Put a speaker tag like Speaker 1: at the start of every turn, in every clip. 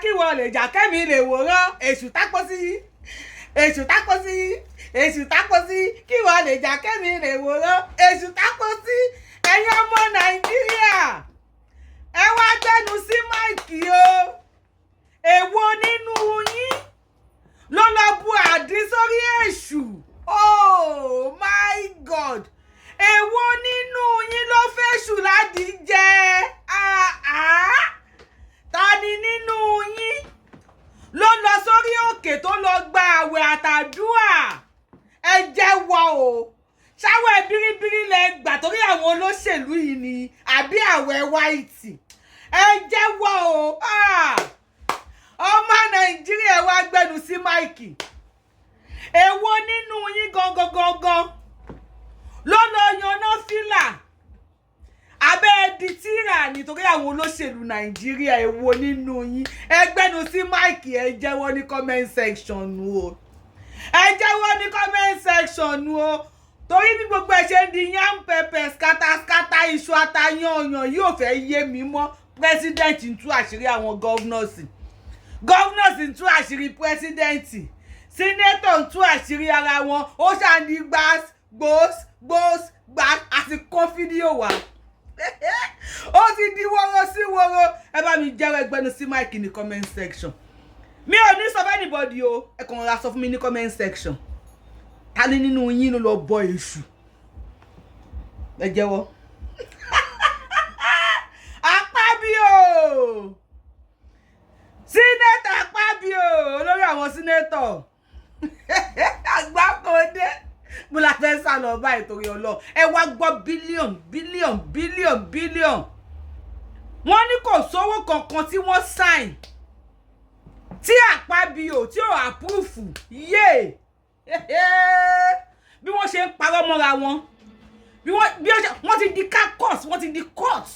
Speaker 1: kí wọ́n lè jà kẹ́mi lè wòran èṣù tápọ̀ sí èṣù tápọ̀ sí èṣù tápọ̀ sí kí wọ́n lè jà kẹ́mi lè wòran èṣù tápọ̀ sí ẹ̀yin ọmọ Nàìjíríà ẹ wá gbẹ́nu sí máìkì o èwo nínú yín ló lọ bu àdí sórí èṣù oh my God èwo nínú yín ló fẹ́ṣù láti jẹ ta ni nínú yín ló lọ sórí òkè tó lọ gba àwẹ̀ àtàdúà ẹ jẹ́wọ́ o ṣáwẹ̀ bíríbírí lẹ gbà torí àwọn olóṣèlú yìí ni àbí àwẹ̀ wáìtì ẹ jẹ́wọ́ o ọmọ Nàìjíríà wá gbẹnu sí máìkì èwo nínú yín gangan ló lọ yanná fìlà abẹ́ di tíra nítorí àwọn olóṣèlú Nàìjíríà èwo nínú yín ẹ gbẹnu sí máìkì ẹ jẹ́wọ́ ní comment section o ẹ jẹ́wọ́ ní comment section o torí bí gbogbo ẹ ṣe di yam pepper skata iṣu atayanyan yóò fẹ́ yé mi mọ́ president ń tú àṣírí àwọn governors ń tú àṣírí president senator ń tú àṣírí ara wọn ó ṣàǹdí gbòs àti kó fídíò wá ó ti di wọ́rọ́ sí wọ́rọ́ ẹ bá mi jẹ́wọ́ ẹgbẹ́nu sí máìkì ní comment section mi ò ní sọ fún anybody o ẹ kàn ra sọ fún mi ní comment section ta ni nínú yín ló lọ bọ èṣù ẹ jẹ́wọ́ Akpabio senator Akpabio olórí àwọn senator àgbákòdé mo la fẹ́ sá lọ báyìí torí ọlọ́ ẹ wá gbọ́ bílíọ̀n wọ́n ní kò sówó kankan tí wọ́n sign tí Akpabio tí ò àpúrúfù yé bí wọ́n ṣe ń parọ́ mọ́ra wọn wọ́n ti di court wọ́n ti di court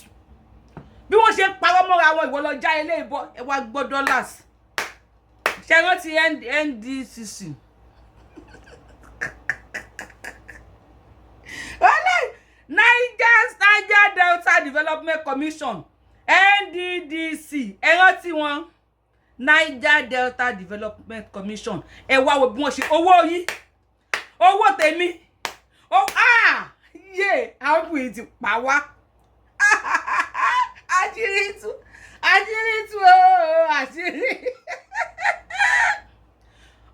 Speaker 1: bí wọ́n ṣe ń parọ́ mọ́ra wọn ìwọ lọ já ilé ìbọn ẹ wá gbọ́ dollars ṣe rántí NDDC Niger Delta Development Commission NDDC ẹ rántí wọn Niger Delta Development Commission ẹ wá wo bí wọ́n ṣe owó tèmi yé àwọn bùi ti pa wá àṣírí tú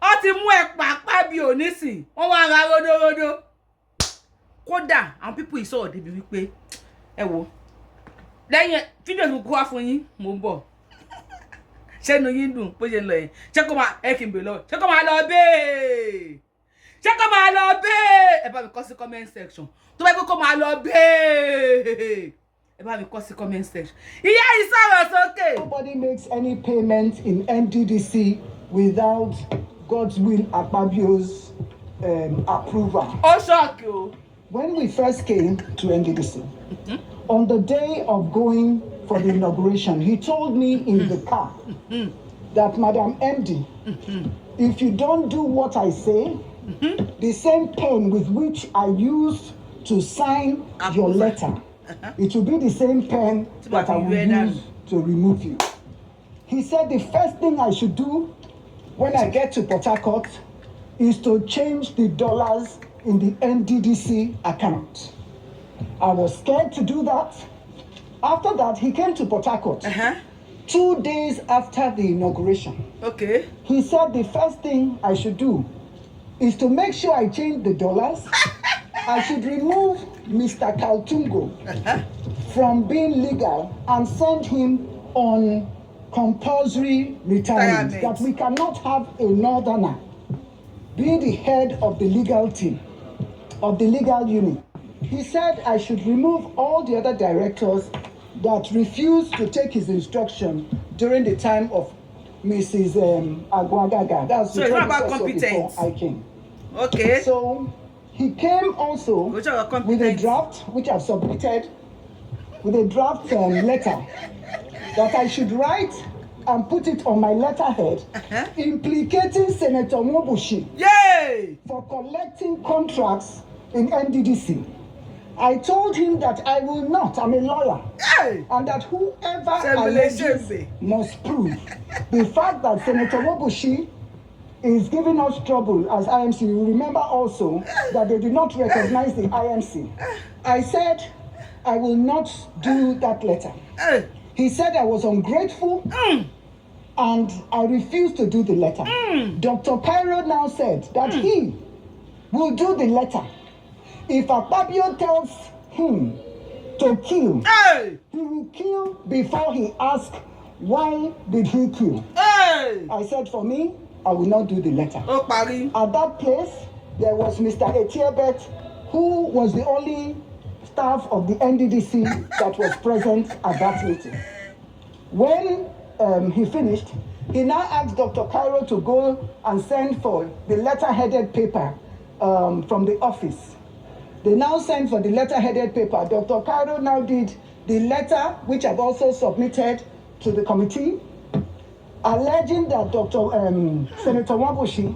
Speaker 1: ó ti mú ẹ pàápàá bí onísìn wọ́n wá ra ródóródó kódà àwọn pípù ìsọ̀rọ̀ débi wípé ẹ wo lẹ́yìn fídíò tó kó wá fún yín mo ń bọ̀ ṣẹ́nu yín dùn bó ṣe ń lọ yẹn ṣé kó máa ẹ kì í bè lọ ṣé kó máa lọ bẹ́ẹ̀ ẹ bá mi kọ sí comment section tó bá yẹ kó máa lọ bẹ́ẹ̀ ẹ bá mi kọ sí comment section ìyá yìí sọ̀rọ̀ sókè.
Speaker 2: Nobody makes any payment in NDDC without God's will Akpabio's approval.
Speaker 1: Ó ṣọ́ọ̀kì o.
Speaker 2: When we first came to NDDC, on the day of going for the inauguration, he told me in the car that, Madam MD, if you don't do what I say, the same pen with which I used to sign your letter, it will be the same pen that I will use to remove you. He said the first thing I should do when I get to Port Harcourt is to change the dollars in the NDDC account. I was scared to do that. After that, he came to Port Harcourt 2 days after the inauguration.
Speaker 1: Okay.
Speaker 2: He said the first thing I should do is to make sure I change the dollars. I should remove Mr. Kaltungo from being legal and send him on compulsory retirement. That we cannot have a northerner be the head of the legal team, of the legal unit. He said I should remove all the other directors that refused to take his instruction during the time of Mrs. Agwagaga. That's
Speaker 1: so it's not about competence.
Speaker 2: I came.
Speaker 1: Okay.
Speaker 2: So he came also with a draft, which I've submitted, with a draft letter that I should write and put it on my letterhead, implicating Senator Mobushi for collecting contracts in NDDC. I told him that I will not, I'm a lawyer, and that whoever alleges must prove. The fact that Senator Wobushi is giving us trouble as IMC, you remember also that they did not recognize the IMC. I said, I will not do that letter. He said I was ungrateful, and I refused to do the letter. Dr. Cairo now said that he will do the letter. If Akpabio tells him to kill, he will kill before he asks, why did he kill? I said, for me, I will not do the letter. At that place, there was Mr. Etiebet, who was the only staff of the NDDC that was present at that meeting. When he finished, he now asked Dr. Cairo to go and send for the letter-headed paper from the office. They now sent for the letter-headed paper. Dr. Cairo now did the letter, which I've also submitted to the committee, alleging that Senator Wabushi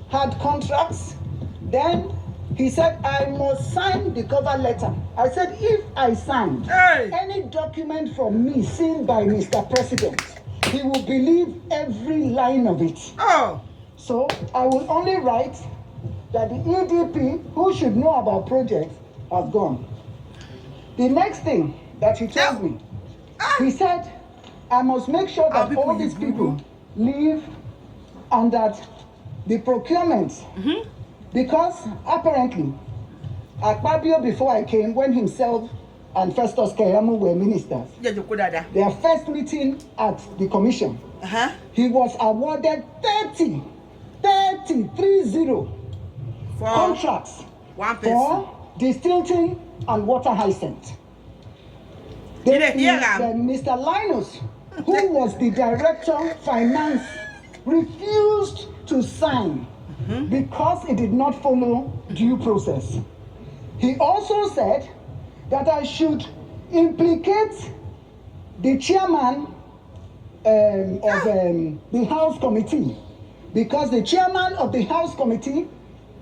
Speaker 2: had contracts. Then he said, I must sign the cover letter. I said, if I signed any document from me seen by Mr. President, he will believe every line of it. So I will only write that the EDP, who should know about projects, has gone. The next thing that he told me, he said, I must make sure that all these people leave and that the procurement, because apparently, Akpabio, before I came, when himself and Festus Keyamo were ministers, their first meeting at the commission, he was awarded 30 contracts for distilling and water hyacinth. Mr. Linus, who was the director of finance, refused to sign because it did not follow due process. He also said that I should implicate the chairman of the House Committee, because the chairman of the House Committee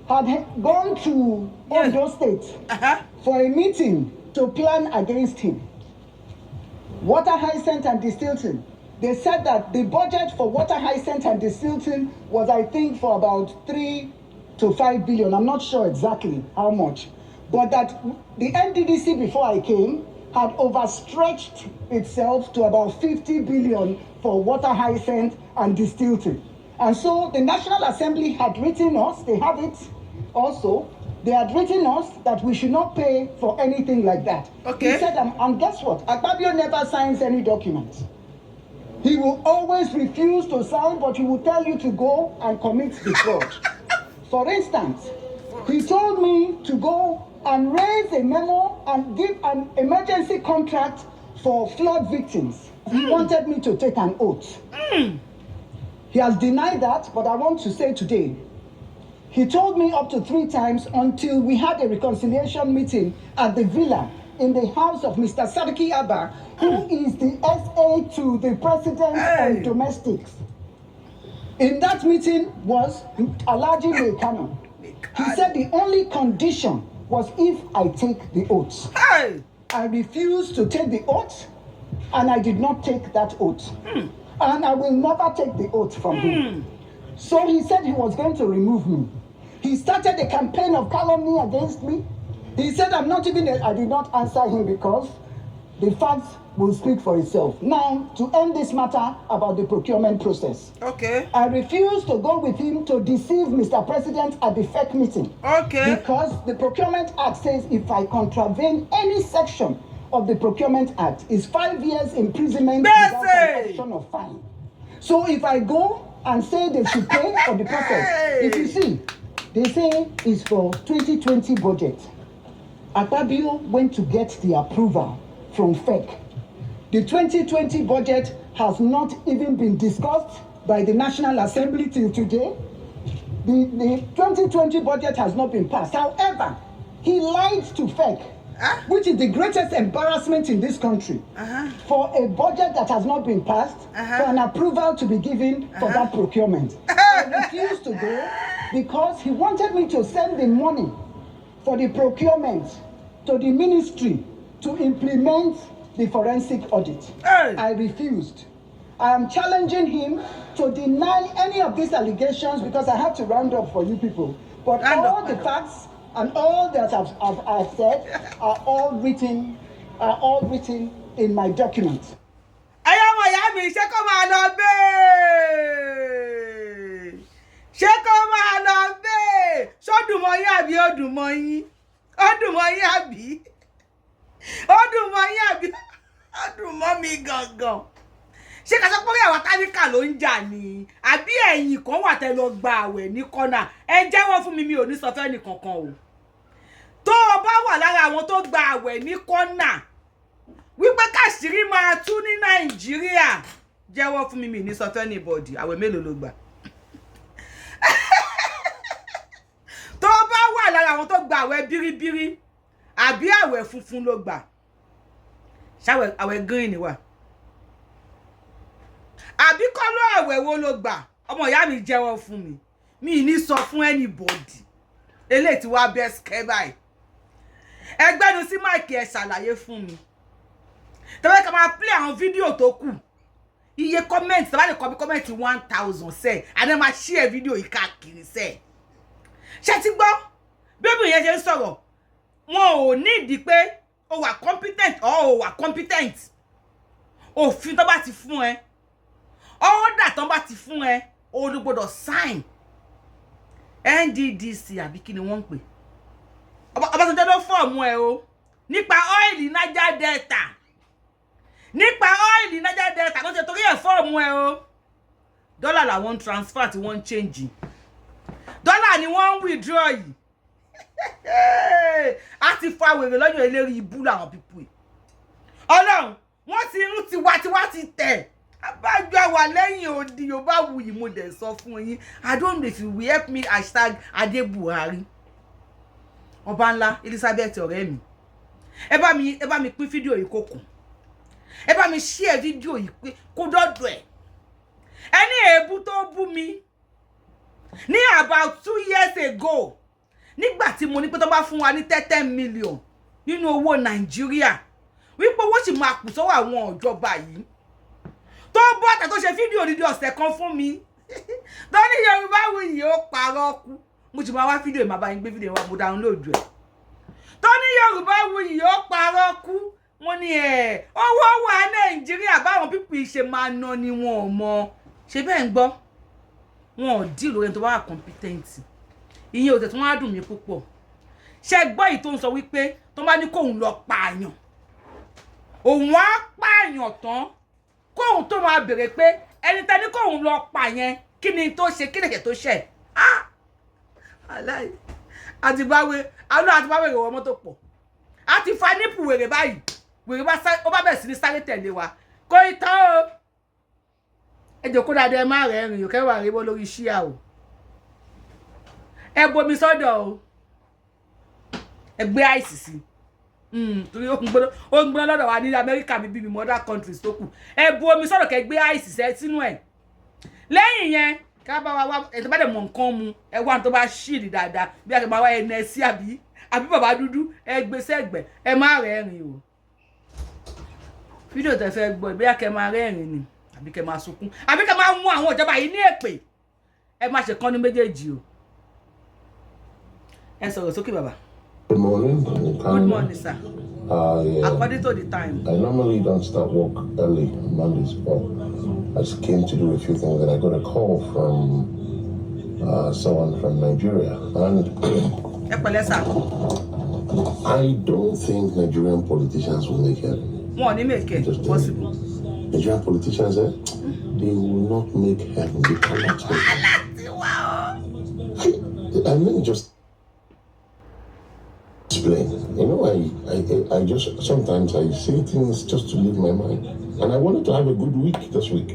Speaker 2: had gone to Ondo State for a meeting to plan against him. Water hyacinth and distilling. They said that the budget for water hyacinth and distilling was, I think, for about 3 to 5 billion. I'm not sure exactly how much. But that the NDDC, before I came, had overstretched itself to about 50 billion for water hyacinth and distilling. And so the National Assembly had written us, they have it also, they had written us that we should not pay for anything like that. He said, and guess what? Akpabio never signs any documents. He will always refuse to sign, but he will tell you to go and commit the fraud. For instance, he told me to go and raise a memo and give an emergency contract for flood victims. He wanted me to take an oath. He has denied that, but I want to say today, he told me up to 3 times until we had a reconciliation meeting at the villa in the house of Mr. Sadiki Abba, who is the SA to the president on domestics. In that meeting was Alhaji Mekano. He said the only condition was if I take the oath. I refused to take the oath, and I did not take that oath. And I will never take the oath from him. So he said he was going to remove me. He started a campaign of calumny against me. He said I did not answer him because the facts will speak for itself. Now, to end this matter about the procurement process. I refused to go with him to deceive Mr. President at the FEC meeting. Because the Procurement Act says if I contravene any section of the Procurement Act, is 5 years imprisonment without an option of fine. So if I go and say they should pay for the process, if you see, they say it's for 2020 budget. Akpabio went to get the approval from FEC. The 2020 budget has not even been discussed by the National Assembly till today. The 2020 budget has not been passed. However, he lied to FEC, which is the greatest embarrassment in this country, for a budget that has not been passed, for an approval to be given for that procurement. I refused to go because he wanted me to send the money for the procurement to the ministry to implement the forensic audit.
Speaker 1: Hey.
Speaker 2: I refused. I am challenging him to deny any of these allegations because I have to round up for you people. But all the facts and all that I've said are all written in my document.
Speaker 1: Ayọ̀mọ̀ ìyá mi ṣé kó máa lọ bẹ́ẹ̀. Ṣé kó máa lọ bẹ́ẹ̀. Ṣó dùn mọ́ yín àbí ó dùn mọ́ yín? Ó dùn mọ́ yín àbí? Ó dùn mọ́ yín àbí? Ó dùn mọ́ mi gangan. Ṣé ká sọ pé àwọn táníkà ló ń jà ni? Àbí ẹ̀yin kan wà tẹ́ lọ gba àwẹ̀ ní kọ́nà? Ẹ jẹ́wọ́ fún mi, mi ò ní sọ fẹ́ nìkankan o. Tó o bá wà lára àwọn tó gba àwẹ̀ ní kọ́nà, wípé káṣírí máa tú ní Nàìjíríà, jẹ́wọ́ fún mi, mi ní sọ fẹ́ anybody. Àwẹ̀ mélòó ló gbà? Tó o bá wà lára àwọn tó gba àwẹ̀ bíríbírí, àbí àwẹ̀ funfun ló gbà? Ṣàwẹ̀ àwẹ̀ green wà? Àbí kọ́lọ́ àwẹ̀ wo ló gbà? Ọmọ ìyá mi jẹ́wọ́ fún mi, mi ní sọ fún anybody. Eléyìí tí wá bẹ́ skẹ́ báyìí. Ẹgbẹ́nu sí máìkì ẹ ṣàlàyé fún mi. Tẹ́wẹ́ ká máa play àwọn fídíò tó kù. Iye comment, tẹ́wẹ́ lè kọ́ comment 1000 sẹ́, àdé máa share fídíò yìí káàkiri sẹ́. Ṣé ti gbọ́? Bébì yẹn ṣe ń sọ̀rọ̀. Wọn ò ní ìdí pé o wà competent or o wà competent. Òfin tó bá ti fún ẹ, order tó bá ti fún ẹ, o ló gbọ́dọ̀ sign. NDDC àbí kí ni wọ́n ń pè? Ọbásanjọ́ ló fọ́ọ̀mù ẹ o. Nípa oil Niger Delta. Nípa oil Niger Delta ló ṣe torí ẹ̀ fọ́ọ̀mù ẹ o. Dọ́là làwọn transfer tí wọ́n change. Dọ́là ni wọ́n ń withdraw yìí. A ti fa wèrè lọ́yọ̀ eléri ibú làwọn pípú yìí. Ọlọ́run, wọ́n ti rún tiwa ti tẹ̀. Abájọ àwa lẹ́yìn odi Yorùbáwùyí mo dẹ̀ sọ fún yín. I don't know if you will help me #Ade Buhari. Ọba ńlá Elizabeth ọ̀rẹ́ mi. Ẹ bá mi pín fídíò yìí kó kù. Ẹ bá mi share fídíò yìí pé kó dọ́dọ̀ ẹ̀. Ẹni èébú tó bú mi ní about 2 years ago. Nígbà tí mo ní pé tó bá fún wa ní 10 million nínú owó Nàìjíríà. Wípé owó sì máa kù sọ́wọ́ àwọn ìjọba yìí. Tó bọ́ta tó ṣe fídíò dídí ọ̀sẹ̀ kan fún mi. Tó ní Yorùbáwùyí ó parọ́ kú. Mo ti máa wá fídíò máa bá yín gbé fídíò wa mo download ẹ̀. Tó ní Yorùbáwùyí ó parọ́ kú. Mo ní owó wà Nàìjíríà báwọn pípì ṣe máa ná ni wọn ò mọ̀. Ṣé bẹ́ẹ̀ ń gbọ́? Wọn ò deal lórí ẹni tó bá wà competent. Ìyẹn ò tẹ̀ tún wá dùn mí púpọ̀. Ṣé gbọ́ èyí tó ń sọ wípé tó bá ní kóun lọ pààyàn. Òun á pààyàn tán. Kóun tó máa bèrè pé ẹni tẹ́ni kóun lọ pààyàn kí ni tó ṣe kí lẹ̀kẹ̀ tó ṣẹ̀. Aláì àti báwé rẹ̀ wọ́n mọ́tò pọ̀. A ti fa nípù wèrè báyìí. Wèrè ó bá bẹ̀ sí ní sáré tẹ̀lé wa. Kò ì tán o. Ẹ jókòó dáadáa ẹ má rẹ̀ rìn òkè wà rí bó lórí ṣíà o. Ẹ bomi sọ́dọ̀ o. Ẹ gbé àìsì sí. Torí ó ń gbóná lọ́dọ̀ wa ní Amẹ́ríkà mi bí other countries tó kù. Ẹ bu omi sọ́dọ̀ kẹ́ gbé àìsì sínú ẹ̀. Lẹ́yìn yẹn ká bá wa ẹ tó bá dẹ̀ mọ̀ nǹkan mu ẹ wá tó bá ṣìrì dáadáa bí a kẹ́ máa wá NSC àbí bàbá dúdú ẹ gbé sẹ́gbẹ̀ ẹ má rẹ́rìn o. Fídíò tẹ́ fẹ́ gbọ́ bí a kẹ́ máa rẹ́rìn ni àbí kẹ́ máa sunkún àbí kẹ́ máa mú àwọn ìjọba yìí ní èpè ẹ má ṣe kán ní méjèèjì o. Ẹ sọ̀rọ̀ sókè bàbá.
Speaker 3: Good morning.
Speaker 1: Good morning, sir. According to the time.
Speaker 3: I normally don't start work early on Mondays, but I just came to do a few things and I got a call from someone from Nigeria. And I don't think Nigerian politicians will make it.
Speaker 1: Just possible.
Speaker 3: Nigerian politicians, they will not make heaven. They cannot make it. I mean, just explain. You know, I just sometimes I say things just to leave my mind, and I wanted to have a good week this week.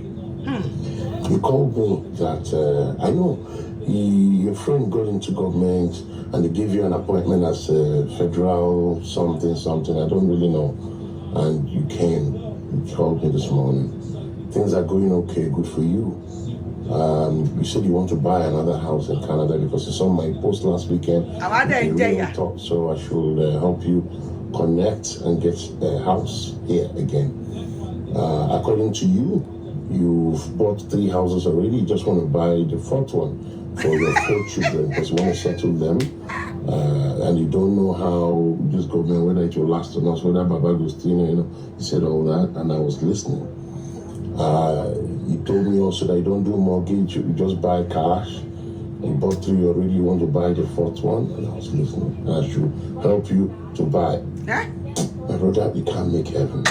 Speaker 3: You called me that I know your friend got into government and they gave you an appointment as a federal something. I don't really know, and you came. You called me this morning. Things are going okay. Good for you. You said you want to buy another house in Canada because you saw my post last weekend.
Speaker 1: So
Speaker 3: I should help you connect and get a house here again. According to you, you've bought 3 houses already. You just want to buy the 4th one for your 4 children because you want to settle them. And you don't know how this government, whether it will last or not, whether Baba Agustino, he said all that, and I was listening. He told me also that you don't do mortgage, you just buy cash. You bought 3 already, you want to buy the 4th one, and I was listening. And I should help you to buy. My brother, you can't make heaven.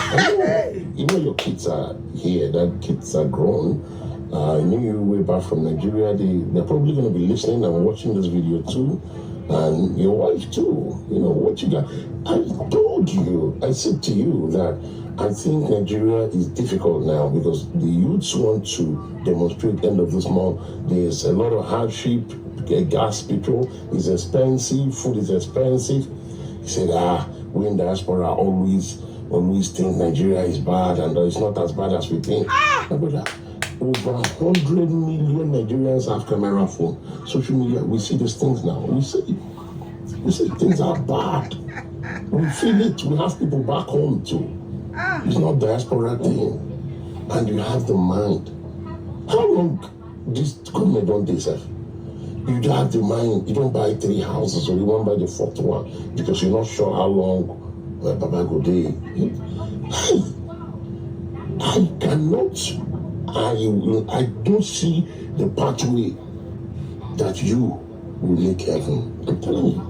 Speaker 3: Your kids are here, that kids are grown. I knew you way back from Nigeria. They're probably going to be listening and watching this video too. And your wife too. What you got. I told you, I said to you that I think Nigeria is difficult now because the youths want to demonstrate end of this month. There's a lot of hardship. Gas, petrol is expensive. Food is expensive. He said, we in diaspora always think Nigeria is bad and it's not as bad as we think. Over 100 million Nigerians have camera phone. Social media, we see these things now. We see things are bad. We feel it. We have people back home too. It's not diaspora thing. And you have the mind. How long this government don't deserve? You don't have the mind. You don't buy 3 houses or you won't buy the 4th one because you're not sure how long Baba go dey. I cannot. I don't see the pathway that you will make heaven. I'm telling you.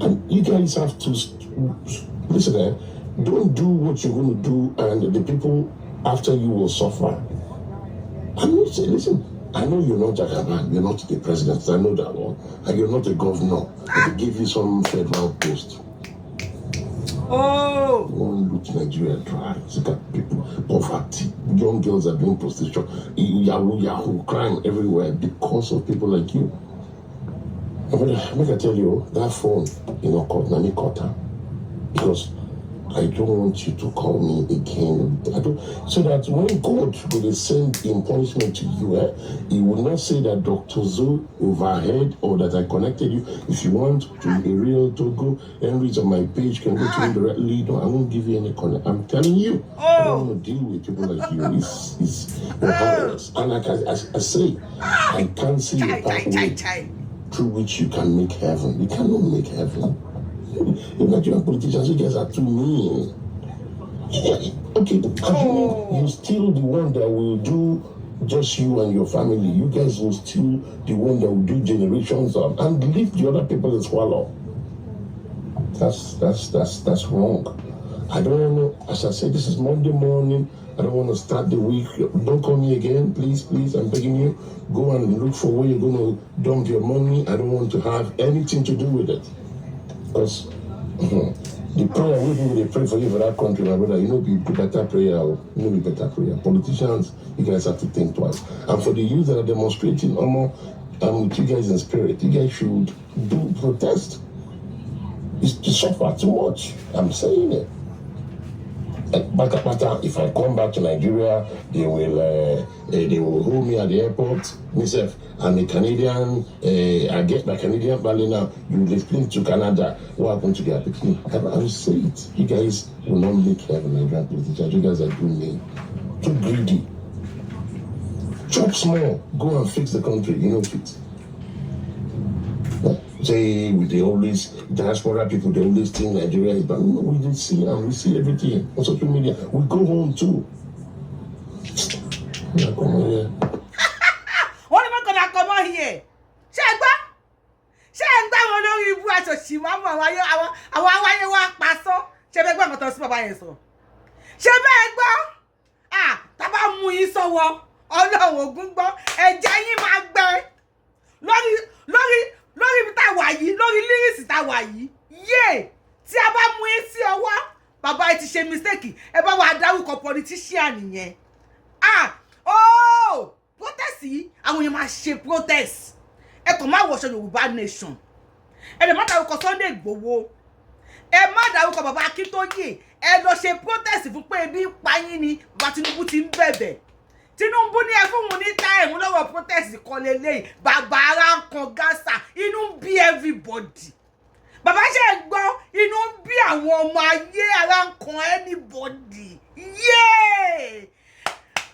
Speaker 3: And you guys have to listen. Don't do what you're going to do, and the people after you will suffer. I'm not saying, listen. I know you're not Jagaban, you're not the president, I know that one, and you're not a governor, but they give you some federal post.
Speaker 1: Oh!
Speaker 3: You won't look Nigeria dry. Look at people, poverty, young girls are doing prostitution, Yahoo, crime everywhere because of people like you. Make I tell you, that phone, caught Nani Kota, because I don't want you to call me again. So that when God will send in punishment to you, he will not say that Dr. Zo overhead or that I connected you. If you want to be real Togo, Henry's on my page, can go to him directly. No, I won't give you any connect. I'm telling you, I don't want to deal with people like you. It's harmless. And like I say, I can't see a pathway through which you can make heaven. You cannot make heaven. You Nigerian politicians, you guys are too mean. Okay, you're still the one that will do just you and your family. You guys will still the one that will do generations of and leave the other people in swallow. That's wrong. I don't want to, as I said, this is Monday morning. I don't want to start the week. Don't call me again, please, I'm begging you. Go and look for where you're going to dump your money. I don't want to have anything to do with it. Because the prayer we pray for you for that country, my brother, be better prayer. Be better prayer. Politicians, you guys have to think twice. And for the youth that are demonstrating, with you guys in spirit, you guys should do protest. It's to suffer too much. I'm saying it. If I come back to Nigeria, they will hold me at the airport. Myself, I'm a Canadian. I get my Canadian value now. You will explain to Canada what happened to their picnic. I will say it. You guys will not make heaven, Nigerian politicians. You guys are too greedy. Chop small. Go and fix the country. Fit. Say they always diaspora people, they always think Nigeria is bad. No, we see everything on social media. We go home too.
Speaker 1: Come on here. What am I gonna come on here? Shegba wọn lórí ibu aṣòṣì máa mọ àwọn awáyé wa pasọ. Ṣé bẹ gbọ́ nǹkan tó sí bàbá yẹn sọ? Ṣé bẹ gbọ́? Tá bá mú yín sọ́wọ́, Ọlọ́run Ògún gbọ́, ẹ̀jẹ̀ yín máa gbẹ. Lórí ibi tá wà yìí, lórí lyrics tá wà yìí. Tí a bá mú yín sí ọwọ́, bàbá ẹ ti ṣe mistake. Ẹ bá wa dárúkọ politician nìyẹn. Protest yìí, àwọn èèyàn máa ṣe protest. Ẹ kàn má wọṣọ Yorùbá nation. Ẹ lè má dárúkọ Sunday Igboho. Ẹ má dárúkọ bàbá Akíntóyè. Ẹ lọ ṣe protest fún pé ebi ń pa yín ni bàbá Tinubu ti ń bẹ̀bẹ̀. Tinubu ní ẹ fún wọn ní time lọ́wọ́ protest kan lélẹ́yìn. Bàbá ara kan Gaza. Inú ń bí everybody. bàbá ṣe gbọ́ inú bí àwọn ọmọ ayé ara ń kan anybody yéé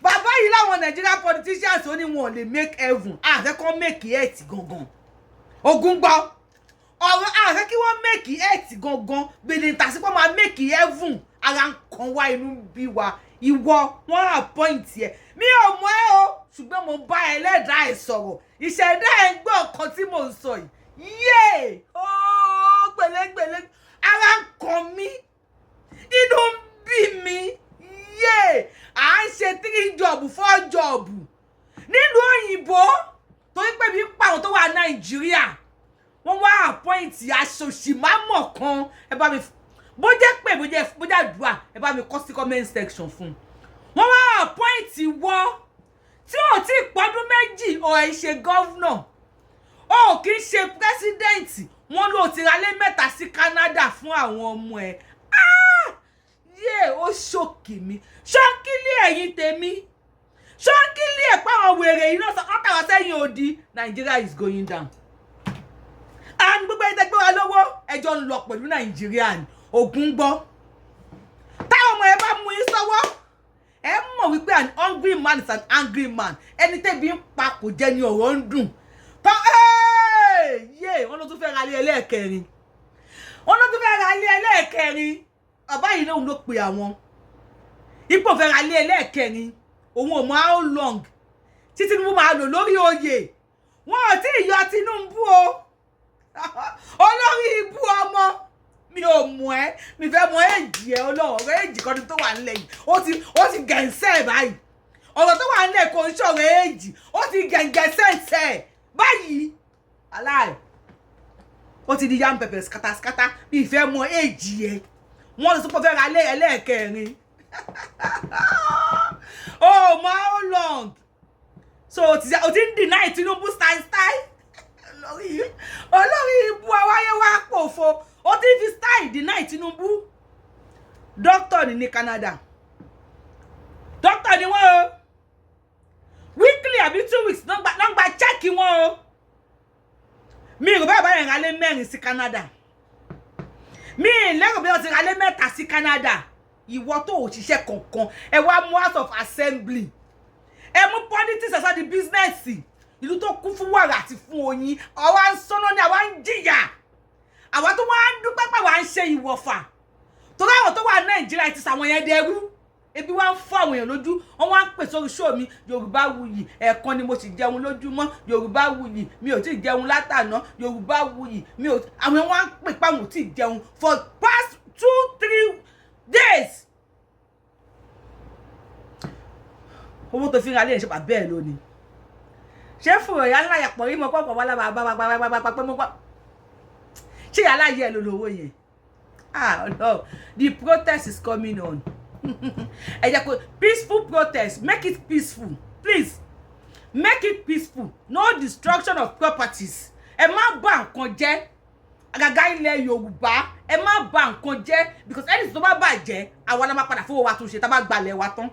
Speaker 1: bàbá yìí láwọn Nigerian politicians ó ní wọn ò lè make heaven àfẹ́ kọ́ make earth gangan ogun gbọ́ ọ̀rọ̀ àfẹ́ kí wọ́n make earth gangan bèlè ìtàsípọ̀ máa make heaven ara ń kan wá inú bí wa ìwọ wọ́n appoint ẹ̀ mi ò mọ̀ ẹ́ o ṣùgbọ́n mo bá ẹlẹ́dàá ẹ̀ sọ̀rọ̀ ìṣẹ̀dá ẹ̀ ń gbọ́ nǹkan tí mo ń sọ yìí yéé ooo gbèlégbèlé ara ń kan mí inú ń bí mi yéé à ń ṣe 3 job 4 job nílùú òyìnbó torí pé bí pa àwọn tó wà Nàìjíríà wọ́n wá appoint aṣòṣìmámọ̀ kan ẹ bá mi bó jẹ́ pé bó jẹ́ àdúrà ẹ bá mi kọ sí comment section fún wọ́n wá appoint wọ́ tí ò tí pọ́dún méjì ò ẹ̀ ṣe governor ó kì í ṣe president wọ́n ló ti ra lé 3 sí Canada fún àwọn ọmọ ẹ̀ yé ó ṣòkì mi ṣọ́kílì ẹ̀yìn tèmi ṣọ́kílì ẹ̀ páwọn wèrè yìí náà sọ́kọ́tà wá sẹ́yìn odi Nigeria is going down and gbogbo ẹ̀dẹ́ gbé wa lọ́wọ́ ẹjọ́ ń lọ pẹ̀lú Nàìjíríà ni ogun gbọ́ táwọn ọmọ ẹ bá mú yín sọ́wọ́ ẹ mọ̀ wípé an hungry man is an angry man ẹni tẹ́bi ń pa kò jẹ́ ni ọ̀rọ̀ ń dùn tán yé wọ́n ló tún fẹ́ ra ilé ẹlẹ́ẹ̀kẹrin bàbá yìí lóun ló pe àwọn ipò fẹ́ ra ilé ẹlẹ́ẹ̀kẹrin òun ò mọ how long tí Tinubu máa lò lórí oyè wọn ò tí ì yọ Tinubu o olórí ibú ọmọ mi ò mọ̀ ẹ́ mi fẹ́ mọ̀ èjì ẹ ọlọ́rọ̀ èjì kan tó wà nílẹ̀ yìí ó ti gẹ̀ǹsẹ̀ báyìí ọ̀rọ̀ tó wà nílẹ̀ kò ń ṣọ̀rọ̀ èjì ó ti gẹ̀ǹgẹ̀sẹ̀ báyìí aláì ó ti di yam pepper skata mi fẹ́ mọ̀ èjì ẹ wọ́n lè sọ pé fẹ́ ra ẹlẹ́ẹ̀kẹrin oh my how long so o ti ń deny Tinubu style olórí ibú awáyé wá pòfo ó ti fi style deny Tinubu doctor ní Canada doctor ni wọ́n o weekly àbí 2 weeks ló ń gba check wọn o mi rò bá yẹn ra lé 4 sí Canada mi lérò bí ó ti ra lé 3 sí Canada ìwọ tó ò ṣiṣẹ́ kankan ẹ wá mú House of Assembly ẹ mú politics as the business ìlú tó kún fún wàrà àti fún oyin àwa ń sọ́nà ni àwa ń jìyà àwa tó wá ń dúpẹ́ pé àwa ń ṣe ìwọ̀fà tó láwọn tó wà Nàìjíríà ti sàwọn yẹn dẹrú ebi wá ń fọ́ àwọn èèyàn lójú wọ́n wá ń pè sórí show mi Yorùbáwùyí ẹ̀ẹ̀kan ni mo sì jẹun lójúmọ́ Yorùbáwùyí mi ò tí ì jẹun látàná Yorùbáwùyí mi ò àwọn wá ń pè pé àwọn ò tí ì jẹun for past 2-3 days owó tó fi ń ra lé ṣe pa bẹ́ẹ̀ lónìí ṣé fún ẹ̀yà ńlá yàpọ̀ rí mọ́ pọ̀pọ̀ wá lábàá bá pẹ́ mọ́ pọ̀ ṣé ìyá aláyé ẹ̀ ló lówó yẹn no the protest is coming on ẹ jẹ́ pé peaceful protest make it peaceful please make it peaceful no destruction of properties ẹ má bà nǹkan jẹ́ àgàgà ilẹ̀ Yorùbá ẹ má bà nǹkan jẹ́ because ẹni tó bá bàjẹ́ àwa la máa padà fowó wa tún ṣe tá bá gbalẹ̀ wa tán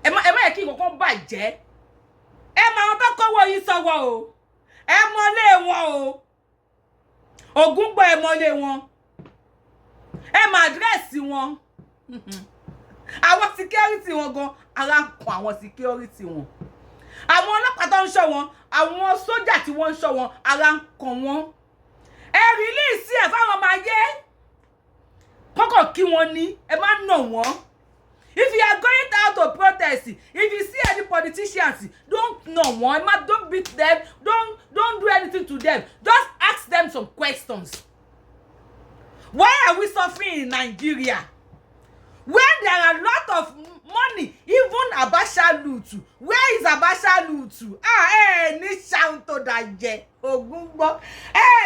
Speaker 1: ẹ má yẹ kí nǹkan bàjẹ́ ẹ máa wọn bá kọ́wọ́ yín sọ́wọ́ o ẹ mọ́lé wọn o Ògúngbọ̀ ẹ mọ́lé wọn ẹ máa àdírẹ́sì wọn àwọn security wọn gan ara kan àwọn security wọn àwọn ọlọ́pàá tó ń ṣọ́ wọn àwọn sójà tí wọ́n ń ṣọ́ wọn ara kan wọn ẹ release ẹ fáwọn ọmọ ayé kọ́kọ́ kí wọ́n ní ẹ má nà wọ́n. If you are going out to protest, if you see any politicians, don't know one, don't beat them, don't do anything to them. Just ask them some questions. Why are we suffering in Nigeria? When there are a lot of money, even Abacha Lutu. Where is Abacha Lutu? Ní ṣàun tó dàjẹ́, Ògúngbọ̀.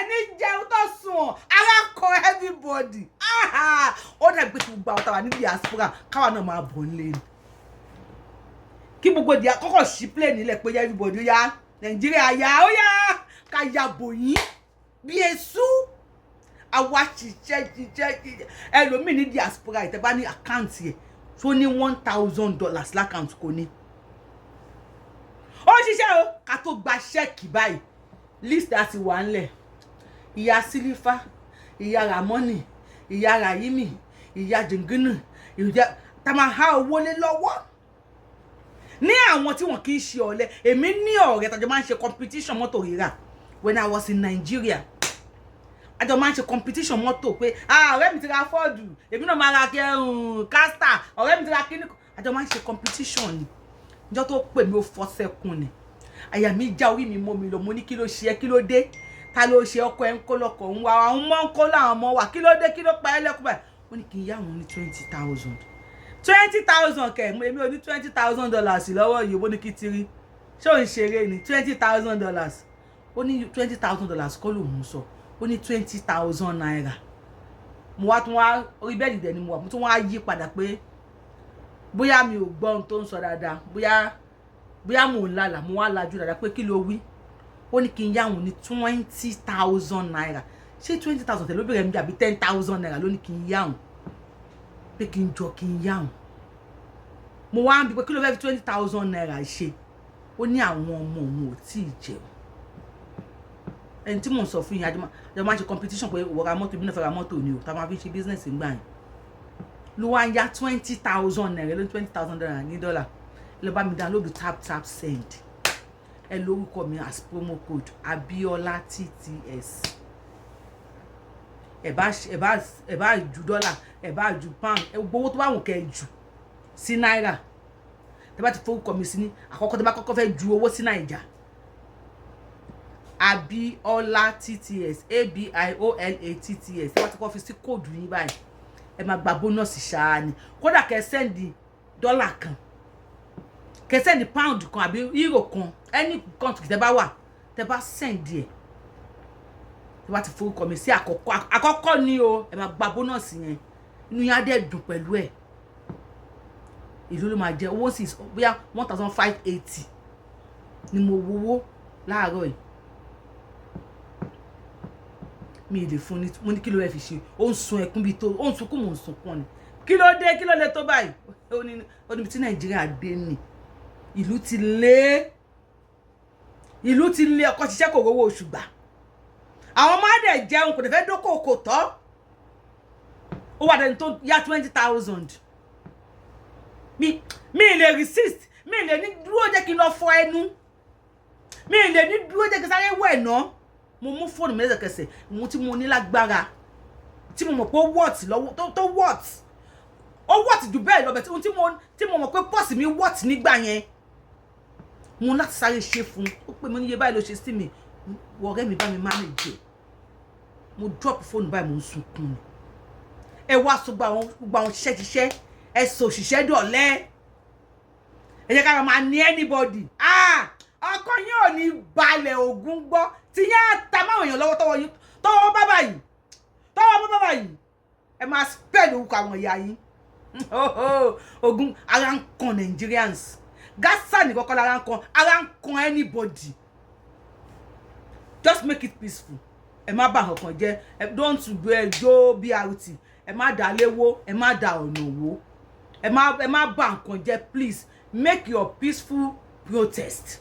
Speaker 1: Ní jẹun tó sùn, ara kọ everybody. Ó dà gbé tí gbogbo àwọn tàwa ní diaspora, káwa náà máa bọ̀ nílé ni. Kí gbogbo dia kọ́kọ́ ṣí plane nílẹ̀ pé everybody yá, Nigeria yá, ó yá, ká ya bò yín. Bí èṣù. Àwa ṣiṣẹ́ ẹlòmíì ní diaspora ìtẹ́ bá ní àkáǹtì ẹ̀ tó ní $1,000 lákàǹtì kò ní. Ó ṣiṣẹ́ o ká tó gba ṣẹ́ẹ̀kì báyìí list àti wà ńlẹ̀ ìyá Sílífà, ìyá Ramoni, ìyá Ràyímì, ìyá Jìngínù, ìyá tá máa há owó lé lọ́wọ́. Ní àwọn tí wọ́n kì í ṣe ọ̀lẹ, èmi ní ọ̀rẹ́ tá jọ máa ń ṣe competition mọ́tò rírà when I was in Nigeria. A jọ máa ń ṣe competition mọ́tò pé ọ̀rẹ́ mi ti ra Ford, èmi náà máa ra Castor, ọ̀rẹ́ mi ti ra kíní. A jọ máa ń ṣe competition ni. Ọjọ́ tó pè mí ó fọ́ sẹ́kún ni. Àyà mi já orí mi mọ́ mi lọ, mo ní kí ló ṣe ẹ́, kí ló dé? Ta ló ṣe ọkọ ẹ̀ ń kó lọ́kọ̀ ń wá àwọn ọmọ ń kó láwọn ọmọ wa, kí ló dé, kí ló pa ẹ́ lẹ́kùn báyìí? Ó ní kí n yá àwọn ní 20,000. 20,000 kẹ̀, èmi ò ní $20,000 lọ́wọ́ yìí, ó ní kí ti rí. Ṣé ò ń ṣeré ni? $20,000. Ó ní $20,000 kọ́ lòun sọ. Ó ní 20,000 naira. Mo wá tún wá orí bẹ́ẹ̀dì dẹ̀ ni mo wà, mo tún wá yí padà pé bóyá mi ò gbọ́ ohun tó ń sọ dáadáa, bóyá mo ń lálàá, mo wá lajú dáadáa pé kí ló wí? Ó ní kí n yá òun ní 20,000 naira. Ṣé 20,000 tẹ̀lé obìnrin mi àbí 10,000 naira ló ní kí n yá òun? Pé kí n jọ kí n yá òun. Mo wá ń bi pé kí ló fẹ́ fi 20,000 naira ṣe? Ó ní àwọn ọmọ òun ò tí ì jẹun. Ẹni tí mò ń sọ fún yín, àjọ máa ń ṣe competition pé ìwọ ra mọ́tò, ìbí náà fẹ́ ra mọ́tò ni o, tá máa fi ṣe business ńgbà yẹn. Ló wá ń yá 20,000 naira, ló 20,000 naira ní dọ́là. Lọ bá mi download tap send. Ẹ lórúkọ mi as promo code Abiola TTS. Ẹ bá ju dọ́là, ẹ bá ju pound, ẹ gbowó tó bá wùn kẹ́ jù sí náírà. Tẹ́ bá ti forúkọ mi sí ní àkọ́kọ́, tẹ́ bá kọ́kọ́ fẹ́ ju owó sí Naija. Abiola TTS, ABIOLA TTS. Tẹ́ bá ti kọ́ fi sí kóòdù yín báyìí, ẹ máa gba bónọ́ọ̀sì ṣáá ni. Kódà kẹ́ send dọ́là kan, kẹ́ send pound kan àbí euro kan, any country tẹ́ bá wà, tẹ́ bá send ẹ̀. Tẹ́ bá ti forúkọ mi sí àkọ́kọ́ ni o, ẹ máa gba bónọ́ọ̀sì yẹn. Inú yín á dẹ̀ dùn pẹ̀lú ẹ̀. Ìlú ló máa jẹ owó sí bóyá 1,580 ni mo wowó láàárọ̀ yìí. Mi lè fún ni, mo ní kí ló fẹ́ fi ṣe? Ó ń sun ẹkún bíi tó, ó ń sunkún, mò ń sunkún ni. Kí ló dé, kí ló lè tó báyìí? Ó ní tí Nàìjíríà dé ni. Ìlú ti lé ọkọ ṣiṣẹ́ kò rówó oṣù gbà. Àwọn ọmọ adẹ̀ jẹun kò dẹ̀ fẹ́ dókòkò tọ́. Ó wà dẹni tó yá 20,000. Mi lè resist, mi lè ní dúró jẹ́ kí n lọ fọ ẹnu, mi lè ní dúró jẹ́ kí n sáré wẹ̀ náà. Mo mú fóònù mi lẹ́sẹ̀kẹsẹ̀, mo tí mo ní lágbára, tí mo mọ̀ pé ó wọ́ọ̀tì lọ́wọ́ tó wọ́ọ̀tì, ó wọ́ọ̀tì jù bẹ́ẹ̀ lọ bẹ̀ tí mo mọ̀ pé pọ́ọ̀sì mi wọ́ọ̀tì nígbà yẹn. Mo láti sáré ṣe fún un. Ó pè mí níye báyìí ló ṣe sí mi, ọ̀rẹ́ mi bá mi manage. Mo drop fóònù báyìí, mo ń sunkún ni. Ẹ wá sọ gbogbo àwọn ṣiṣẹ́ ẹ sọ òṣìṣẹ́ dọ̀lẹ́. Ẹ jẹ́ ká máa ní anybody. Ọkọ yín ò ní balẹ̀ ògún gbọ́ tí yẹn á ta máwọn èèyàn lọ́wọ́ tọwọ́ bá báyìí. Ẹ máa spell orúkọ àwọn ìyá yín. Ogun ara ń kan Nigerians. Gasa ní kọ́kọ́ lára ń kan, ara ń kan anybody. Just make it peaceful. Ẹ má bà nǹkan jẹ́. Don't go BRT. Ẹ má dá léwó, ẹ má dá ọ̀nà wó. Ẹ má bà nǹkan jẹ́, please. Make your peaceful protest.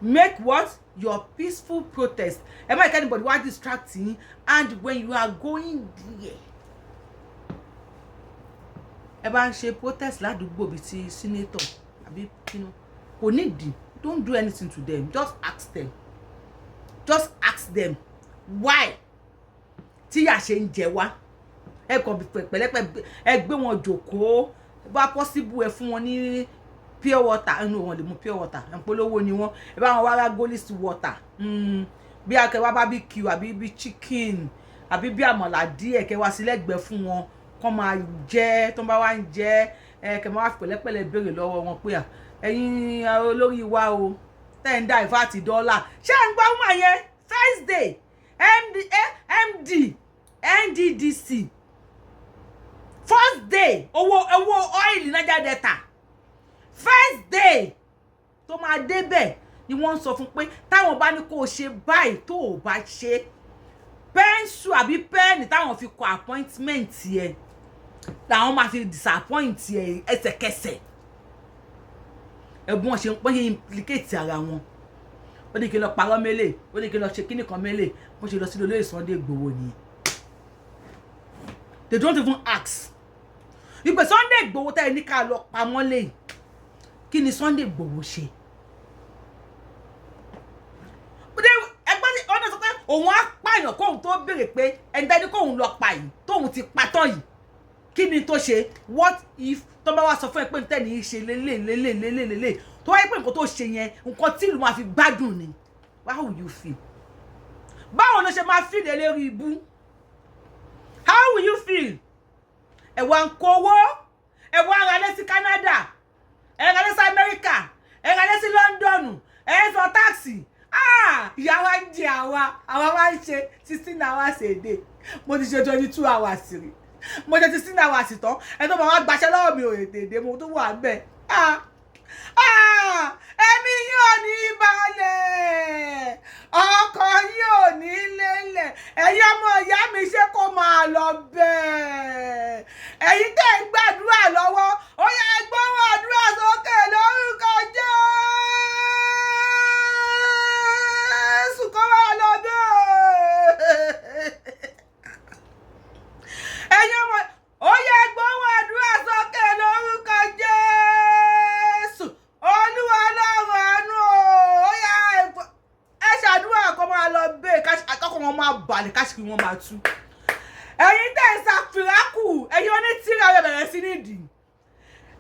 Speaker 1: Make what? Your peaceful protest. Ẹ má let anybody want distracting, and when you are going there, ẹ bá ń ṣe protest ládùúgbò bíi ti senator àbí kinu, kò nídìí. Don't do anything to them. Just ask them. Just ask them why tí yà ṣe ń jẹ wá. Ẹ kàn pẹ̀lẹ́pẹ̀ ẹ gbé wọn jókòó, bá possible ẹ fún wọn ní pure water. No, wọn lè mú pure water, ẹ polówó ni wọn. Ẹ bá wọn wá ra golis water, bí akẹwà barbecue àbí bí chicken àbí bí àmàlà díẹ̀ kẹwàá sí lẹ́gbẹ̀ẹ́ fún wọn kọ́ máa jẹ. Tó bá wá ń jẹ kẹ máa wá pẹ̀lẹ́pẹ̀lẹ́ béèrè lọ́wọ́ wọn pé ẹ̀yin olórí wa o tẹ́ ń dá ìfàtì dọ́là. Ṣé ń gbọ́ ọmọ yẹn? Thursday MD NDDC first day owó oil Niger Delta first day tó máa débẹ̀ ni wọ́n sọ fún pé táwọn bá ní kó ṣe báyìí tó ò bá ṣe pẹ́ńsù àbí pẹ́ẹ̀nì táwọn fi kọ appointment yẹ làwọn máa fi disappoint yẹ ẹsẹ̀kẹsẹ̀. Ẹ̀bùn wọn ṣe implicate ara wọn. ó ní kí n lọ parọ́ mélè ó ní kí n lọ ṣe kíní kan mélè bó ṣe lọ sí olóyè Sunday Igboho ni. They don't even ask. Ìpè Sunday Igboho tẹ́ ẹ ní ká lọ pamọ́ lé kí ni Sunday Igboho ṣe. ẹgbẹ́ ní ọ̀nà sọ pé òun á pààyàn kóhun tó béèrè pé ẹni tẹ́ni kóhun lọ pa yìí tóhun ti pa tán yìí kí ni tó ṣe. What if tó bá wá sọ fún ẹ pé tẹ́ni yìí ṣe lélẹ̀ tó wáyé pé nǹkan tó ṣe yẹn nǹkan tí ìlú máa fi gbádùn ni. How will you feel? Báwo ló ṣe máa feel lérí ibú? How will you feel? Ẹ wá ń kówó, ẹ wá ń ralé sí Canada, ẹ ralé sí America, ẹ ralé sí London, ẹ sọ taxi. Ìyá wa ń jẹ àwa wa ń ṣe 16 hours a day. Mo ti ṣe 22 hours rí. Mo ṣe 16 hours tán. Ẹ tó bá wá gbaṣẹ́ lọ́wọ́ mi ò ètèdè mo tó wà ńbẹ̀. Ẹ̀mí yóò ní balẹ̀. Ọkàn yóò ní lélẹ̀. Ẹ̀yin ọmọ ìyá mi ṣe kó máa lọ bẹ́ẹ̀. Ẹ̀yin tẹ́ ń gbàdúrà lọ́wọ́. Ó yá ẹ gbóhùn àdúrà sókè lórúkọ Jésù kó máa lọ bẹ́ẹ̀. Ẹ̀yin ọmọ ó yá ẹ gbóhùn àdúrà sókè lórúkọ Jésù. Olúwa Ọlọ́run àánú ó yá ẹ ṣàdúrà kó máa lọ bẹ́ẹ̀ kọ́kọ́ wọn máa balẹ̀ káṣíkì wọn máa tú. Ẹ̀yin tẹ́ ń ṣàfìrákù ẹ̀yin onítìrà ẹ bẹ̀rẹ̀ sí ní ìdí.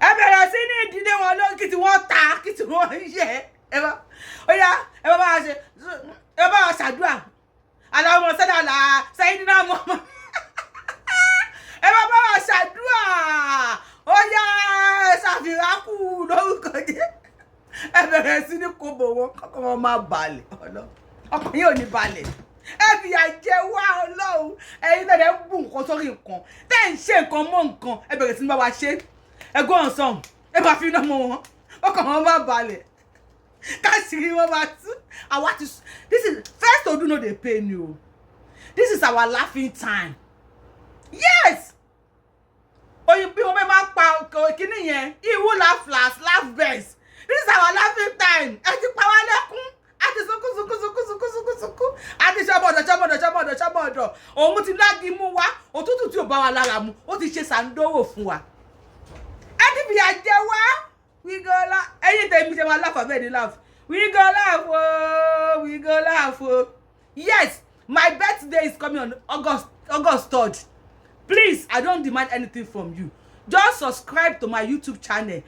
Speaker 1: Ẹ bẹ̀rẹ̀ sí ní ìdílé wọn lórí kí tí wọ́n ta kí tí wọ́n ń yẹ. Ó yá ẹ bá wa ṣe ẹ bá wa ṣàdúrà. Aláwọ̀ sẹ́dàlà sẹ́yìn náà mọ́. Ẹ bá wa ṣàdúrà. Ó yá ẹ ṣàfìrákù lórúkọ jẹ́. Ẹ bẹ̀rẹ̀ sí ní kóbò wọn kọ́kọ́ wọn máa balẹ̀ ọkàn yóò ní balẹ̀. Ẹ fìyà jẹ wá Ọlọ́run ẹ̀yin tẹ́ ẹ bù nǹkan sórí nǹkan tẹ́ ń ṣe nǹkan mọ́ nǹkan ẹ bẹ̀rẹ̀ sí ní bá wa ṣe. Ẹ gbọ́ ọ̀sán ẹ máa fi iná mọ́ wọn ọkàn wọn máa balẹ̀ káṣírí wọn máa tú. Àwa ti this is first to do no dey pain you. This is our laughing time. Yes. Oyin bí wọ́n máa pa kíní yẹn iwu laugh last laugh best. This is our laughing time. Ẹ ti pa wá lẹ́kún. A ti sunkún. A ti ṣọ́bọ̀dọ̀. Òun ti lági mú wa. Òtútù tí ò bá wa lára mu. Ó ti ṣe sàndówò fún wa. Ẹ ti fìyà jẹ wá. We go laugh. Ẹyin tèmi ṣe máa laugh abẹ́ ni laugh. We go laugh oh. We go laugh oh. Yes, my birthday is coming on August 3rd. Please, I don't demand anything from you. Just subscribe to my YouTube channel.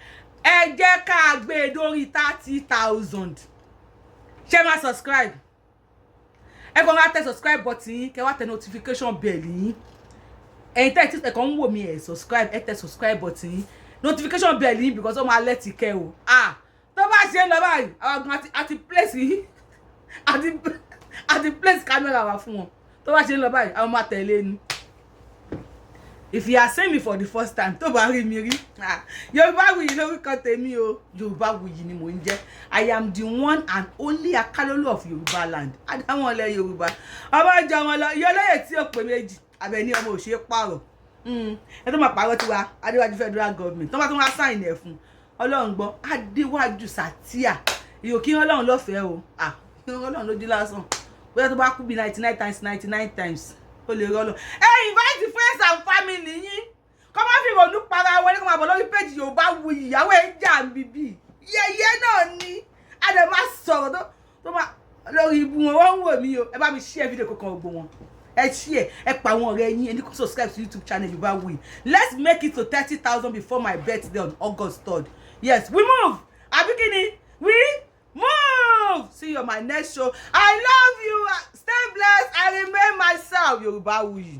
Speaker 1: Ẹ jẹ́ ká gbé dórí 30,000. Ṣé máa subscribe? Ẹ kàn wá tẹ subscribe button yín, kẹ́ wá tẹ notification bell yín. Ẹ̀yin tẹ́ ẹ kàn ń wò mí ẹ subscribe, ẹ tẹ subscribe button yín. Notification bell yín because ó máa let kẹ́ o. Tó bá ṣe ń lọ báyìí, àwọn gan àti place yín. Àti place camera wá fún wọn. Tó bá ṣe ń lọ báyìí, àwọn máa tẹ̀lé ni. If you are seeing me for the first time, tó bá rí mi rí. Yorùbáwùyí lórúkọ tèmi o. Yorùbáwùyí ni mò ń jẹ́. I am the one and only Akalolu of Yoruba land. Adáwọn ọlẹ Yorùbá. Ọba jọ wọn lọ. Yọlẹ́yẹ tí ó pè méjì. Àbẹ̀ní ọmọ òṣèré pààrọ̀. Ẹ tó máa pààrọ̀ tiwa. Adéwájú Federal Government. Tó bá tó wá sign ẹ̀ fún. Ọlọ́run gbọ́. Adéwájú Sàtíà. Ìyókì Ọlọ́run lọ́fẹ̀ẹ́ o. Ọlọ́run ló dí lásán. Bóyá tó bá kú bí 99 times. Ó lè rọ́lọ́. Invite friends and family yín. Kọ́ máa fi ìrònú para wọlé kọ́ máa bọ̀ lórí péjì Yorùbáwùyí ìyàwó ẹ̀ jà ń bíbí. Yẹ́yẹ́ náà ni. A dẹ̀ máa sọ̀rọ̀ tó máa lórí ibu wọn wọ́n ń wò mí o. Ẹ bá mi share video kankan gbogbo wọn. Ẹ share ẹ pa àwọn ọ̀rẹ́ yín ẹni kó subscribe to YouTube channel Yorùbáwùyí. Let's make it to 30,000 before my birthday on August 3rd. Yes, we move. Abikini, we move. See you on my next show. I love you. Stay blessed. I remain myself. Yorùbáwùyí.